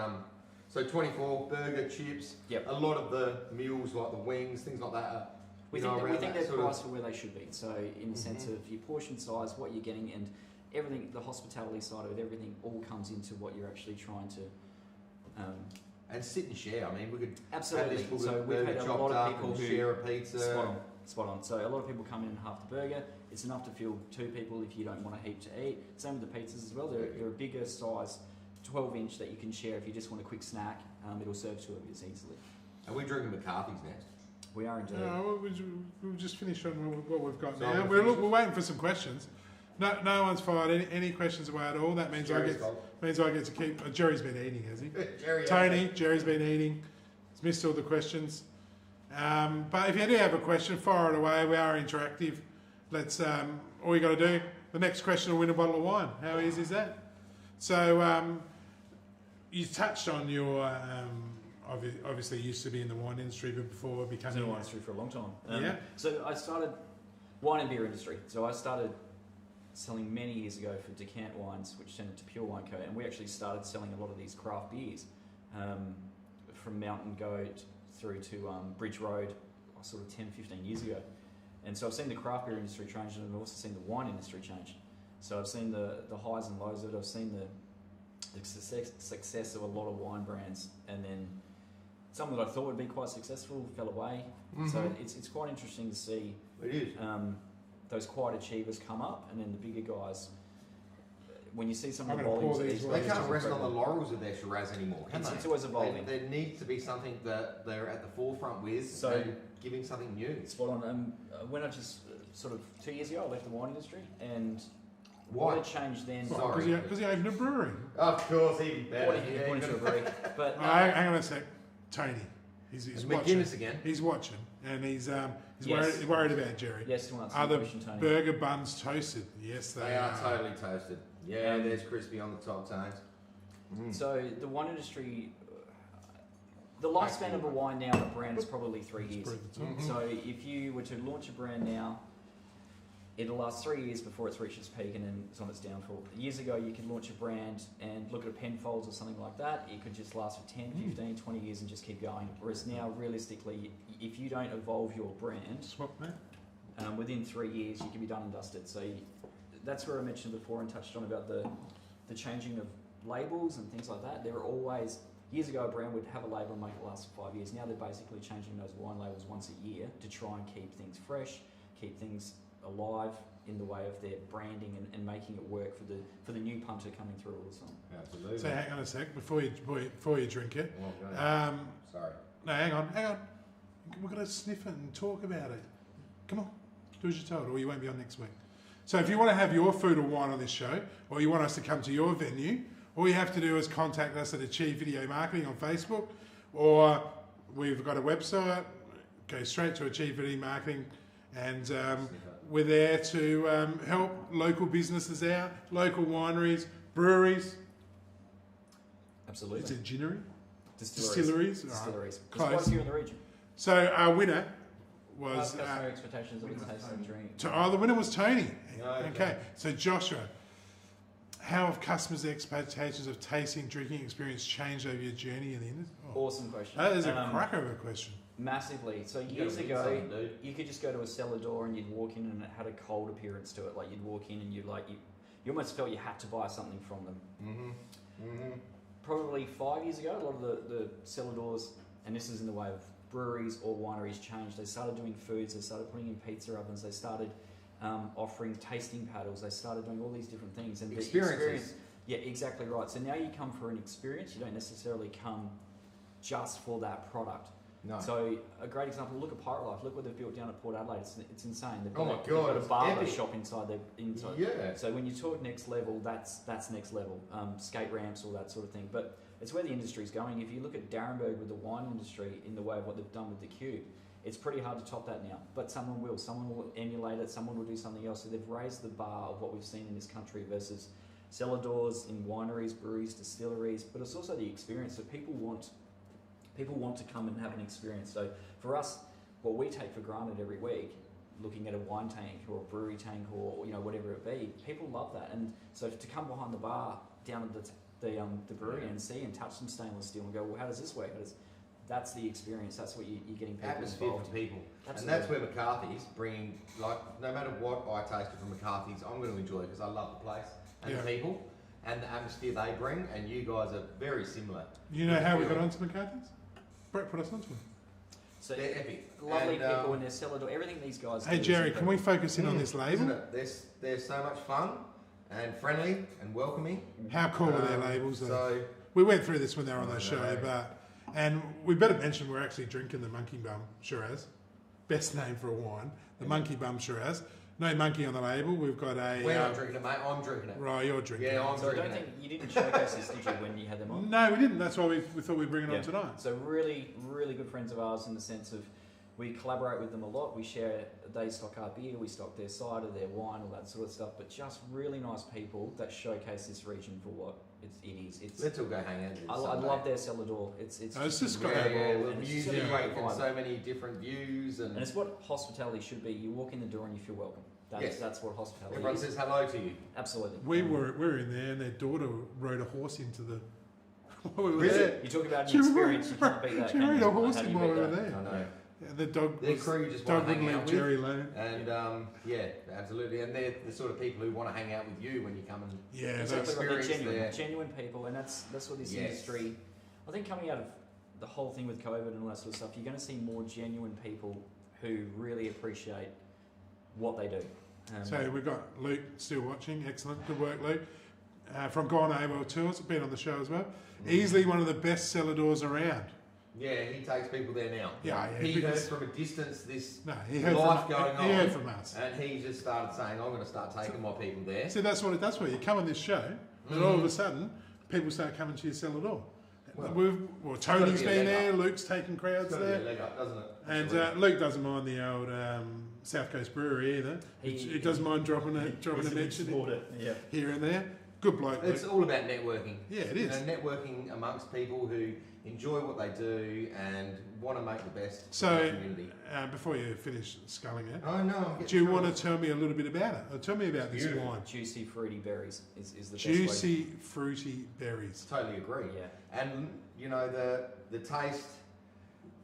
so 24 burger chips. Yep. A lot of the meals, like the wings, things like that. We think they're priced for where they should be. So in the sense of your portion size, what you're getting, and everything, the hospitality side of it, everything all comes into what you're actually trying to. And sit and share. I mean, we could Absolutely. have this So we've burger had a chopped lot of up people and who share a pizza. Spot on. So a lot of people come in and half the burger. It's enough to fill 2 people if you don't want a heap to eat. Same with the pizzas as well. They're a bigger size, 12-inch that you can share if you just want a quick snack. It'll serve 2 of you easily. Are we drinking McCarthy's next? We are indeed. No, we'll just finish on what we've got So now. We're waiting for some questions. No one's fired any questions away at all. That means I get to keep. Jerry's been eating, has he? Jerry's been eating. He's missed all the questions. But if you do have a question, fire it away. We are interactive. Let's. All you got to do. The next question will win a bottle of wine. How easy is that? So you touched on your. Obviously, you used to be in the wine industry, but before becoming. I was in the wine industry for a long time. Yeah. So I started wine and beer industry. So I started selling many years ago for Decant Wines, which turned into Pure Wine Co. And we actually started selling a lot of these craft beers from Mountain Goad through to Bridge Road, sort of 10, 15 years ago. And so I've seen the craft beer industry change, and I've also seen the wine industry change. So I've seen the highs and lows of it. I've seen the success of a lot of wine brands, and then some that I thought would be quite successful fell away. So it's quite interesting to see. It is. Those quiet achievers come up, and then the bigger guys. When you see some of the I'm gonna volumes, pour of these these They guys, can't it's rest on the incredible. laurels of their Shiraz anymore, can they? It's always evolving. There needs to be something that they're at the forefront with, So- and giving something new. Spot on. When I just sort of 2 years ago, I left the wine industry, and Why? what had changed then? Sorry. Because he opened a brewery. Of course, he'd be better. According to a brewery, but Hang on a sec, Tony. He's watching. McGuinness again. He's watching, and he's Yes. worried about Jerry. yes, to answer Are the the question, Tony. burger buns toasted? Yes, They are totally toasted. Yeah, there's crispy on the top, Tones. So the wine industry, the lifespan of a wine now, a brand is probably 3 years. So if you were to launch a brand now, it'll last 3 years before it's reached its peak and then it's on its downfall. Years ago, you could launch a brand and look at a Penfolds or something like that. It could just last for 10, 15, 20 years and just keep going. Whereas now, realistically, if you don't evolve your brand, Swap that. within 3 years, you can be done and dusted. So that's where I mentioned before and touched on about the changing of labels and things like that. There are always, years ago, a brand would have a label and make it last for 5 years. Now they're basically changing those wine labels once a year to try and keep things fresh, keep things alive in the way of their branding and making it work for the new punter coming through all the time. Absolutely. So hang on a sec before you drink it. Sorry. No, hang on. We're gonna sniff it and talk about it. Come on, do as you're told, or you won't be on next week. So if you want to have your food or wine on this show, or you want us to come to your venue, all you have to do is contact us at Achieve Video Marketing on Facebook, or we've got a website. Go straight to Achieve Video Marketing, and we're there to help local businesses out, local wineries, breweries. Absolutely. Is it ginnery? Distilleries. Distilleries. There's quite a few in the region. So our winner was Past customer expectations of the taste and drink. the winner was Tony. Okay. Okay, so Joshua, how have customers' expectations of tasting, drinking experience changed over your journey in the industry? Awesome question. That is a cracker of a question. Massively. So You years gotta ago, win something, dude. you could just go to a cellar door and you'd walk in and it had a cold appearance to it. Like you'd walk in and you almost felt you had to buy something from them. Probably 5 years ago, a lot of the cellar doors, and this is in the way of breweries or wineries, changed. They started doing foods, they started putting in pizza ovens, they started offering tasting paddles, they started doing all these different things. And the experience, yeah, exactly right. So now you come for an experience, you don't necessarily come just for that product. No. So a great example, look at Pirate Life. Look what they've built down at Port Adelaide. It's insane. They've Oh my got, God, they've it's got a barber epic. shop inside. Yeah. So when you talk next level, that's next level. Skate ramps, all that sort of thing. But it's where the industry's going. If you look at Darrenberg with the wine industry in the way of what they've done with the Cube, It's pretty hard to top that now, but someone will. Someone will emulate it. Someone will do something else. So they've raised the bar of what we've seen in this country versus cellar doors in wineries, breweries, distilleries. But it's also the experience that people want to come and have an experience. So for us, what we take for granted every week, looking at a wine tank or a brewery tank or whatever it be, people love that. And so to come behind the bar down at the brewery and see and touch some stainless steel and go, well, how does this work? That's the experience. That's what you're getting people atmosphere involved for people. Absolutely. And that's where McCarthy's bringing, like, no matter what I tasted from McCarthy's, I'm going to enjoy it because I love the place and the people and the atmosphere they bring, and you guys are very similar. You know how we got onto McCarthy's? Brett put us onto it. So they're epic. Lovely people in their cellar door. Everything these guys do. Hey Jerry, can we focus in on this label? Isn't it? They're so much fun and friendly and welcoming. How cool are their labels? So we went through this when they were on the show, and we better mention we're actually drinking the Monkey Bum Shiraz. Best name for a wine, the Monkey Bum Shiraz. No monkey on the label. We've got a. We're not drinking it, mate. I'm drinking it. Right, you're drinking it. Yeah, I'm So I drinking don't it. think you didn't showcase this, did you, when you had them on? No, we didn't. That's why we thought we'd bring it on tonight. So really, really good friends of ours in the sense of we collaborate with them a lot. We share, they stock our beer, we stock their cider, their wine, all that sort of stuff. But just really nice people that showcase this region for what it is. Let's all go hang out. I love their cellar door. It's just got Well, it's music just a great and vibe. so many different views and it's what hospitality should be. You walk in the door and you feel welcome. That's what hospitality everyone is. says hello to you. Absolutely. We were in there, and their daughter rode a horse into the. We were Really? there. You talk about an experience, you can't beat that. She can rode you? a horse How do in you while we beat were that? there. I know. Yeah, the dog. Their crew just dog want to hang wouldn't out leave with. Jerry alone. And yeah, absolutely. And they're the sort of people who want to hang out with you when you come and Yeah, Exactly that's right. They're experience genuine people, and that's what this Yes. industry. I think coming out of the whole thing with COVID and all that sort of stuff, you're going to see more genuine people who really appreciate what they do. So we've got Luke still watching. Excellent, good work, Luke. From Gone AWOL Tours, been on the show as well. Easily one of the best cellar doors around. yeah, he takes people there now. Yeah, He heard because- from a distance this he heard life from, going he heard on, from us. and he just started saying, "I'm going to start taking my people there." See, that's what it does for you. You come on this show, and all of a sudden, people start coming to your cellar door. Well, Tony's be a been leg there, up. Luke's taking crowds It's got to be a there. leg up, doesn't it? And Luke doesn't mind the old South Coast Brewery either. He doesn't mind dropping a mention here and there. Good bloke, Luke. It's all about networking. Yeah, it is. You know, networking amongst people who enjoy what they do and want to make the best So, of the community. before you finish sculling it, Oh no, I'm getting do you through want it. to tell me a little bit about it? Or tell me about this Beautiful. wine. Juicy, fruity berries is the best way. Juicy, fruity berries. Totally agree. Yeah. And you know the taste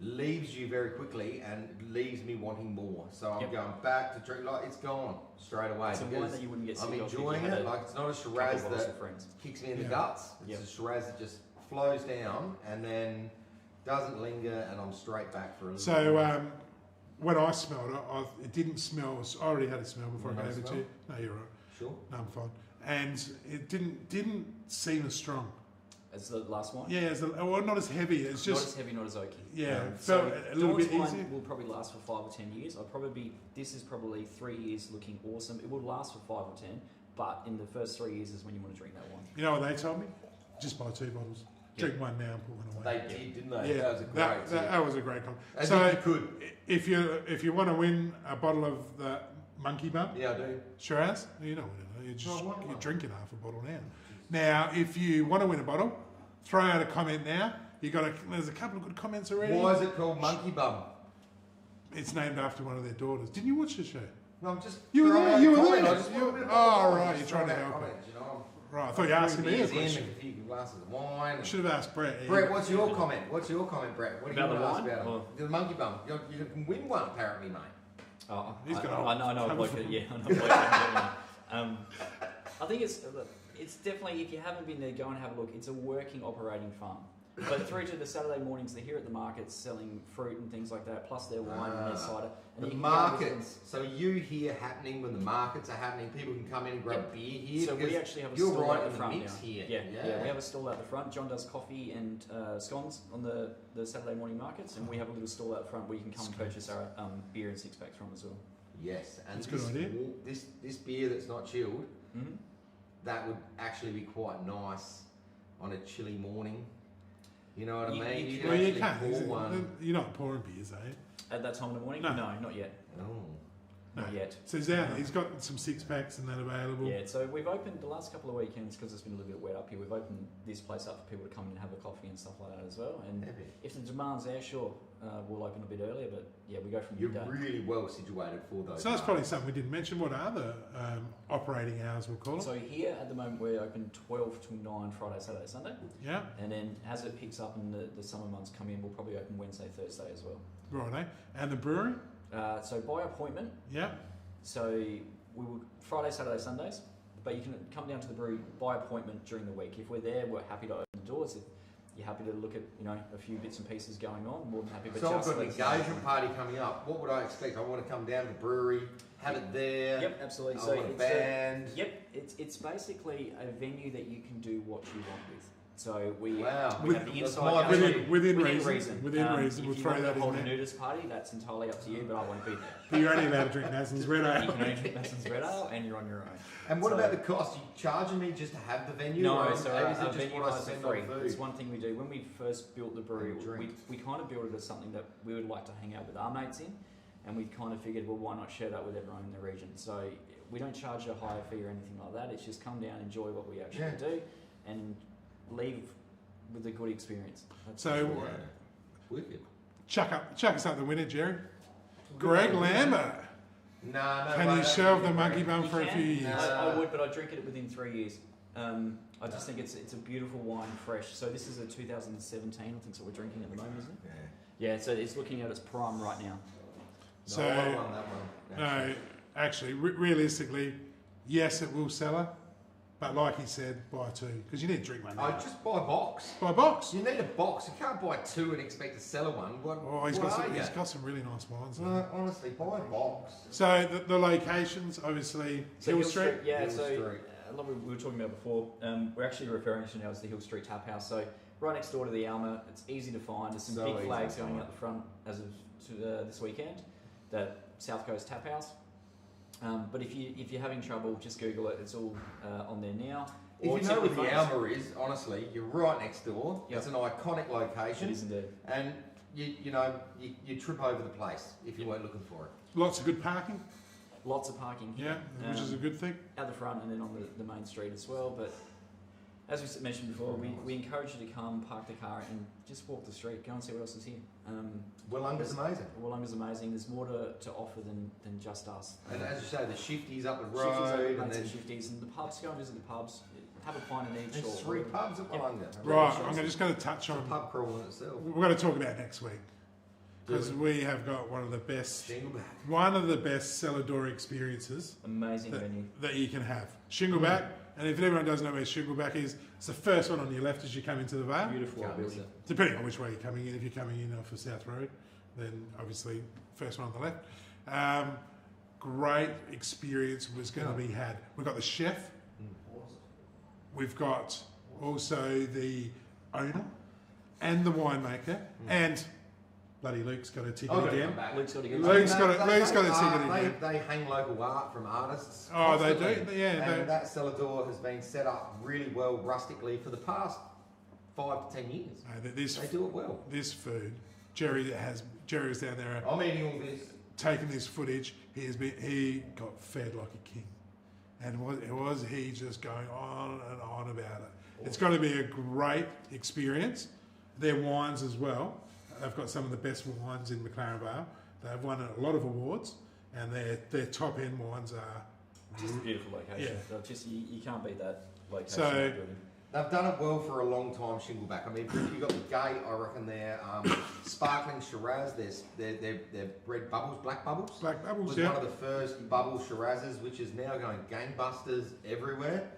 leaves you very quickly and leaves me wanting more. So I'm going back to drink. Like it's gone straight away. It's a wine that you wouldn't get sick I'm of if you enjoying had it. Like it's not a Shiraz bottles that of friends. kicks me in the guts. It's a Shiraz that just flows down and then doesn't linger, and I'm straight back for a little. So when I smelled it, it didn't smell. I already had a smell before I gave it to smell? you. No, you're right. Sure. No, I'm fine. And it didn't seem as strong. As the last one? Yeah, well, not as heavy. It's Not just as heavy, not as oaky. felt a little bit Dawn's easier. wine will probably last for 5 or 10 years. This is probably 3 years looking awesome. It will last for 5 or 10, but in the first 3 years is when you want to drink that wine. You know what they told me? Just buy 2 bottles. Drink one now and put one away. They did, didn't they? Yeah, That was a great tip. that was a great comment. As So if you could. if you want to win a bottle of the Monkey Bum Yeah, I do. Shiraz, you don't win it. No, I want You're one. drinking half a bottle now. Now, if you want to win a bottle, throw out a comment now. There's a couple of good comments already. Why is it called Monkey Bum? It's named after one of their daughters. Didn't you watch the show? No, I'm just. You were throwing there, out you were comment. there. I just want a bit of Oh, comment. right, Just you're trying to throwing out help it. comments, you know. Right, I thought you were asking me a Beers in, question. a few glasses of wine. I should have asked Brett. Brett, what's your comment? What's your comment, Brett? What do you About the want to ask wine? about it? The Monkey Bum. You can win one, apparently, mate. Oh, He's got I know a come bloke from- that, yeah, I know a bloke that can get one. I think it's definitely, if you haven't been there, go and have a look. It's a working, operating farm. But through to the Saturday mornings, they're here at the markets selling fruit and things like that, plus their wine and their cider. And The you can go and visit markets. So you here happening when the markets are happening. People can come in and grab Yep. beer here. So we because actually have a you're stall right at in the front mix now. here. Yeah, we have a stall at the front. John does coffee and scones on the Saturday morning markets, and we have a little stall out front where you can come and purchase our beer and 6-packs from as well. Yes, and That's a good idea. This beer that's not chilled, Mm-hmm. that would actually be quite nice on a chilly morning. You know what I You- mean? you You can- Well, you actually can't. pour one. You're not pouring beers, eh? At that time in the morning? No. No, not yet. Oh. Not yet. So he's out there. He's got some 6-packs and that available. Yeah, so we've opened the last couple of weekends, because it's been a little bit wet up here, we've opened this place up for people to come in and have a coffee and stuff like that as well. And if the demand's there, sure, we'll open a bit earlier, but yeah, we go from You're midday. really well situated for those. So that's probably something we didn't mention. What are the operating hours, we'll call it? So here at the moment we're open 12 till 9 Friday, Saturday, Sunday. Yeah. And then as it picks up and the summer months come in, we'll probably open Wednesday, Thursday as well. Righto. And the brewery? So by appointment. Yeah. So we will Friday, Saturday, Sundays, but you can come down to the brewery by appointment during the week. If we're there, we're happy to open the doors. If you're happy to look at, a few bits and pieces going on, more than happy. But so I've got an engagement party coming up. What would I expect? I want to come down to the brewery, have it there. Yep, absolutely. I want a band. It's basically a venue that you can do what you want with. So we Wow. we have the That's inside my outside. Within reason. Within If reason. We'll you throw want that to hold in a there. nudist party, that's entirely up to you, but I won't be there. But you're only allowed to drink Maslin's Red Ale. You can only drink Maslin's Red Ale, and you're on your own. And what So- about the cost? You charging me just to have the venue? No, or so is it our just venue what I guys are spend free. on food? It's one thing we do. When we first built the brewery, And drink. we kind of built it as something that we would like to hang out with our mates in, and we kind of figured, well, why not share that with everyone in the region? So we don't charge a higher fee or anything like that. It's just come down, enjoy what we actually do, and leave with a good experience. That's So, for sure. Wicked. chuck us up the winner, Jerry. Greg Lambert. No, Can way, you that'd shelve be the great. monkey bum for a can. few years? I would, but I'd drink it within 3 years. I just think it's a beautiful wine, fresh. So this is a 2017, I think, so we're drinking at the moment, isn't it? Yeah. Yeah, so it's looking at its prime right now. So, No, I won that one. No, actually, realistically, yes, it will cellar, but like he said, buy two because you need to drink one. I just buy a box. Buy a box. You need a box. You can't buy two and expect to sell one. What? Oh, he's what are you? got some really nice wines. No, honestly, buy a box. So the locations, obviously, So Hill Street. Yeah, Hill so Street. like we were talking about before, we're actually referring to now as the Hill Street Tap House. So right next door to the Alma, it's easy to find. There's some So big easy flags to going find. out the front as of this weekend. The South Coast Tap House. But if you're having trouble, just Google it. It's all on there now. If Or you know where typically the phones. Alma is, honestly, you're right next door. Yep. It's an iconic It location, is indeed. and you trip over the place if you weren't looking for it. Lots of good parking. Lots of parking Yeah, here. which is a good thing. Out the front and then on the main street as well. But as we mentioned before, we encourage you to come, park the car, and just walk the street. Go and see what else is here. Wollonga's amazing. Wollonga's amazing. There's more to offer than just us. And as you say, the shifties up the Shifties road, over and mates then and shifties, and the pubs. Go and visit the pubs. Have a pint in each. there's or 3 whatever. pubs at Yep. Wollonga. Right, sure. I'm just going to touch It's a on. pub crawl in itself. We're going to talk about next week Do because it. we have got one of the best Shingleback. cellar door experiences Amazing venue. that you can have. Shingleback, and if anyone doesn't know where Shingleback is, it's the first one on your left as you come into the Vale. Beautiful Can't miss building. it. Depending on which way you're coming in. If you're coming in off of South Road, then obviously first one on the left. Great experience was going to be had. We've got the chef. We've got also the owner and the winemaker, and bloody Luke's got a ticket I've got to again. come back. Luke's got to get. Luke's got a ticket again. They hang local art from artists. Oh, they do? constantly. Yeah, And they- that cellar door has been set up really well rustically for the past 5 to 10 years. This They do it well. food, Jerry was down there I'm eating all this. taking this footage. He got fed like a king, and he just going on and on about it. It's going to be a great experience. Their wines as well. They've got some of the best wines in McLaren Vale. They've won a lot of awards, and their top end wines are. Just a beautiful location. Yeah. Just you can't beat that location. So- that building. They've done it well for a long time, Shingleback. I mean, you've got the gate, I reckon they're sparkling Shiraz, they're red bubbles, black bubbles. Black Bubbles, Was yeah. one of the first bubble Shirazes, which is now going gangbusters everywhere.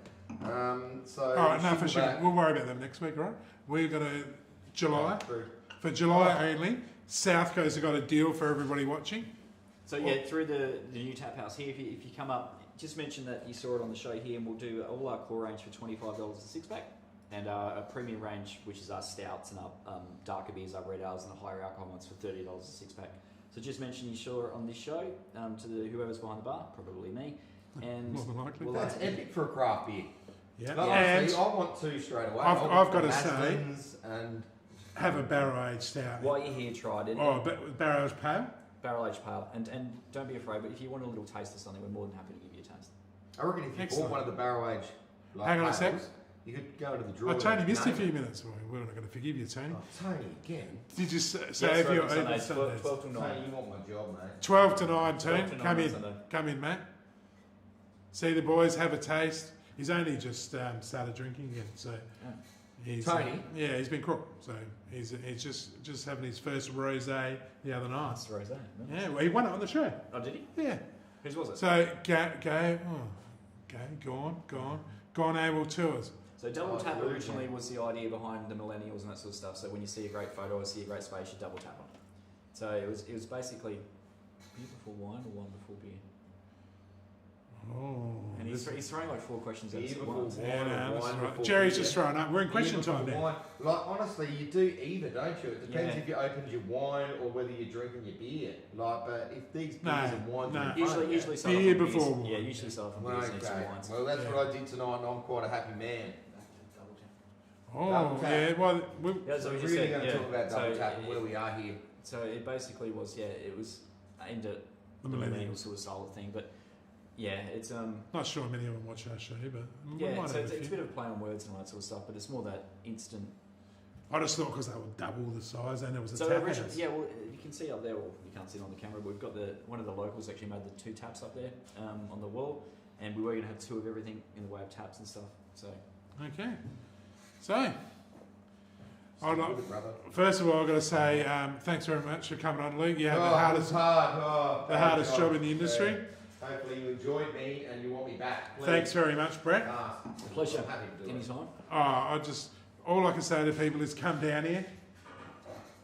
So All right, no, for Shingleback- sure. We'll worry about them next week, all right? We're going to July. True. For July only, South Coast have got a deal for everybody watching. So yeah, through the new tap house here, if you come up, just mention that you saw it on the show here, and we'll do all our core range for $25 a 6-pack, and a premium range, which is our stouts and our darker beers, our red ales, and the higher alcohol ones for $30 a 6-pack. So just mention you saw it on this show to whoever's behind the bar, probably me, and More than likely. we'll, That's epic for a craft beer. Yeah. But And honestly, I want 2 straight away. I've I want gotta the say- Maslins and have a barrel aged stout. while you're here, try it. Oh, barrel aged pale. barrel aged pale, and don't be afraid. But if you want a little taste of something, we're more than happy to give you a taste. I reckon if you Excellent. bought one of the barrel aged Hang on a sec. you could go to the drawer. Oh, Tony missed a name few it. minutes. Well, we're not going to forgive you, Tony. Oh, Tony, again. Did you say if Yes, you're open open Sundays, Sundays? 12 till 9. Tony, you want my job, mate. 12 to 9, 12 Tony. to 9 Come on in. Sunday. Come in, Matt. See the boys, have a taste. He's only just started drinking again, so he's Tony? yeah, he's been crooked. So he's just having his first rosé the other night. Nice rosé. Nice. Yeah, well, he won it on the show. Oh, did he? Yeah. Whose was it? So gone AWOL Tours. So double Oh, tap really, originally yeah. was the idea behind the millennials and that sort of stuff. So when you see a great photo or see a great space, you double tap on it. So it was basically beautiful wine or wonderful beer. Oh, And he's throwing like 4 questions at us at Beautiful once. wine. yeah, no, or that's wine right. before Jerry's beer. just throwing up. We're in question Beautiful time now. wine. Like, honestly, you do either, don't you? It depends Yeah. if you opened your wine or whether you're drinking your beer. Like, but if these beers No, and wines no. are in front of you- Usually start Beer off on before beers. wine. Yeah, usually start off on Well, beers and okay. wines. Well, that's Yeah. what I did tonight, and I'm quite a happy man. Double tap. Oh, Double tap. yeah. Well, Yeah, So so we're we just really said, going to yeah. talk about double So tap and it- where we are here. So it basically was, it was aimed at the the millennial millennials. sort of style of thing, but yeah, it's Not sure many of them watch our show, but we yeah, might so have it's a a few. bit of a play on words and all that sort of stuff, but it's more that instant. I just thought because they were double the size and there was a So tap originally, house. yeah, well, you can see up there, or you can't see it on the camera, but we've got one of the locals actually made the 2 taps up there on the wall, and we were going to have 2 of everything in the way of taps and stuff. So Okay. So, I'd like, Look at brother. first of all, I've got to say thanks very much for coming on, Luke. You had Oh, the it was hardest, hard. Oh, the thank hardest God. job in the industry. Hopefully you enjoyed me and you want me back. Please. Thanks very much, Brett. pleasure. I'm happy to do it. Anytime. All I can say to people is come down here,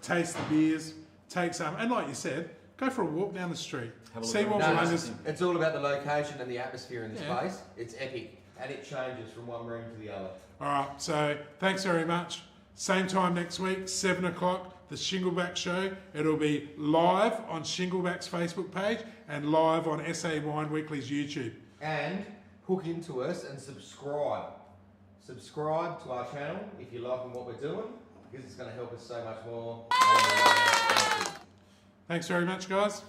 taste the beers, take some, and like you said, go for a walk down the street. Have a look See around. what No, we're no, under. it's all about the location and the atmosphere in this Yeah. place. It's epic and it changes from one room to the other. All right, so thanks very much. Same time next week, 7 o'clock, the Shingleback Show. It'll be live on Shingleback's Facebook page and live on SA Wine Weekly's YouTube. And hook into us and subscribe. Subscribe to our channel if you're liking what we're doing, because it's going to help us so much more. Thanks very much, guys.